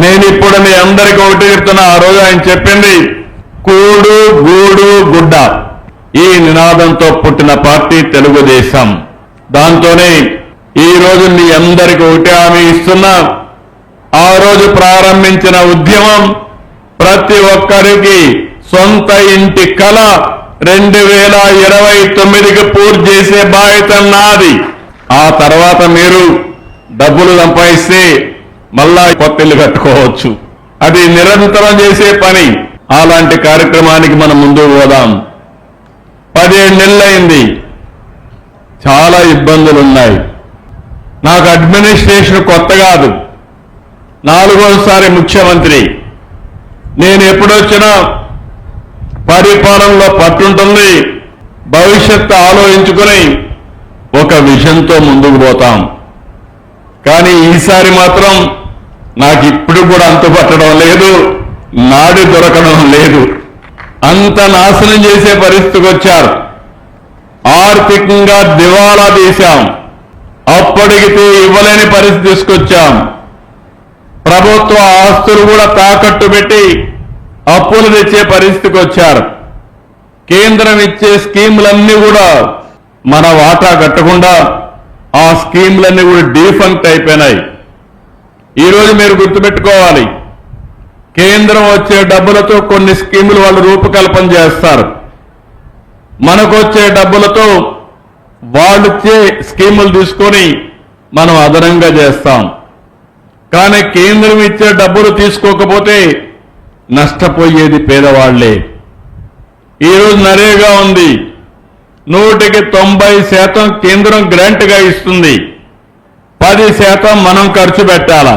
నేను ఇప్పుడు మీ అందరికీ ఒకటి చెప్తున్నా. ఆ రోజు ఆయన చెప్పింది కూడు గూడు గుడ్డ ఈ నినాదంతో పుట్టిన పార్టీ తెలుగుదేశం. దాంతోనే ఈ రోజు మీ అందరికీ ఒకటి హామీ ఇస్తున్నా. ఆ రోజు ప్రారంభించిన ఉద్యమం ప్రతి ఒక్కరికి సొంత ఇంటి కళ 2029కి పూర్తి చేసే బాధ్యత నాది. ఆ తర్వాత మీరు డబ్బులు సంపాదిస్తే మళ్ళా కొత్త ఇల్లు కట్టుకోవచ్చు. అది నిరంతరం చేసే పని. అలాంటి కార్యక్రమానికి మనం ముందుకు పోదాం. 17 నెలలైంది. చాలా ఇబ్బందులున్నాయి. నాకు అడ్మినిస్ట్రేషన్ కొత్త కాదు. 4వసారి ముఖ్యమంత్రి. నేను ఎప్పుడొచ్చినా పరిపాలనలో పట్టుంటుంది. భవిష్యత్తు ఆలోచించుకుని ఒక విజన్తో ముందుకు పోతాం. కానీ ఈసారి మాత్రం నాకు ఇప్పుడు కూడా అంతుపట్టడం లేదు, నాడి దొరకడం లేదు. అంత నాశనం చేసే పరిస్థితికి వచ్చారు. ఆర్థికంగా దివాలా తీశాం. అప్పటికితే ఇవ్వలేని పరిస్థితి తీసుకొచ్చాం. ప్రభుత్వ ఆస్తులు కూడా తాకట్టు పెట్టి అప్పులు తెచ్చే పరిస్థితికి వచ్చారు. కేంద్రం ఇచ్చే స్కీములన్నీ కూడా మన వాటా కట్టకుండా ఆ స్కీములన్నీ కూడా డీఫంక్ట్ అయిపోయినాయి. ఈరోజు మీరు గుర్తుపెట్టుకోవాలి, కేంద్రం వచ్చే డబ్బులతో కొన్ని స్కీములు వాళ్ళు రూపకల్పన చేస్తారు. మనకొచ్చే డబ్బులతో వాళ్ళిచ్చే స్కీములు తీసుకొని మనం అదనంగా చేస్తాం. కానీ కేంద్రం ఇచ్చే డబ్బులు తీసుకోకపోతే నష్టపోయేది పేదవాళ్లే. ఈరోజు నరేగా ఉంది. 100కి 90% కేంద్రం గ్రాంట్గా ఇస్తుంది. 10% మనం ఖర్చు పెట్టాల.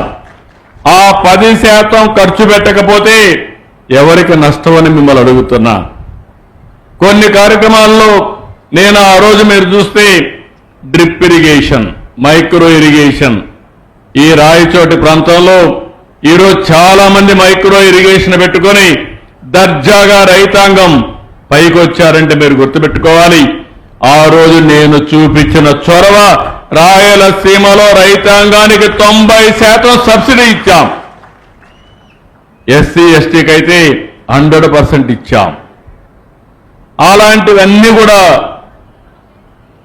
ఆ 10% ఖర్చు పెట్టకపోతే ఎవరికి నష్టమని మిమ్మల్ని అడుగుతున్నా. కొన్ని కార్యక్రమాల్లో నేను ఆ రోజు మీరు చూస్తే డ్రిప్ ఇరిగేషన్, మైక్రో ఇరిగేషన్ ఈ రాయచోటి ప్రాంతంలో ఈరోజు చాలా మంది మైక్రో ఇరిగేషన్ పెట్టుకొని దర్జాగా రైతాంగం పైకొచ్చారంటే మీరు గుర్తుపెట్టుకోవాలి. ఆ రోజు నేను చూపించిన చొరవ రాయలసీమలో రైతాంగానికి 90% సబ్సిడీ ఇచ్చాం. ఎస్సీ ఎస్టీకి అయితే 100% ఇచ్చాం. అలాంటివన్నీ కూడా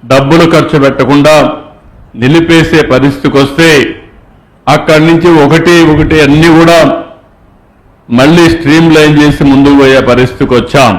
డబ్బులు ఖర్చు పెట్టకుండా నిలిపేసే పరిస్థితికి వస్తే అక్కడి నుంచి ఒకటి అన్ని కూడా మళ్ళీ స్ట్రీమ్ లైన్ చేసి ముందుకు పోయే పరిస్థితికి వచ్చాం.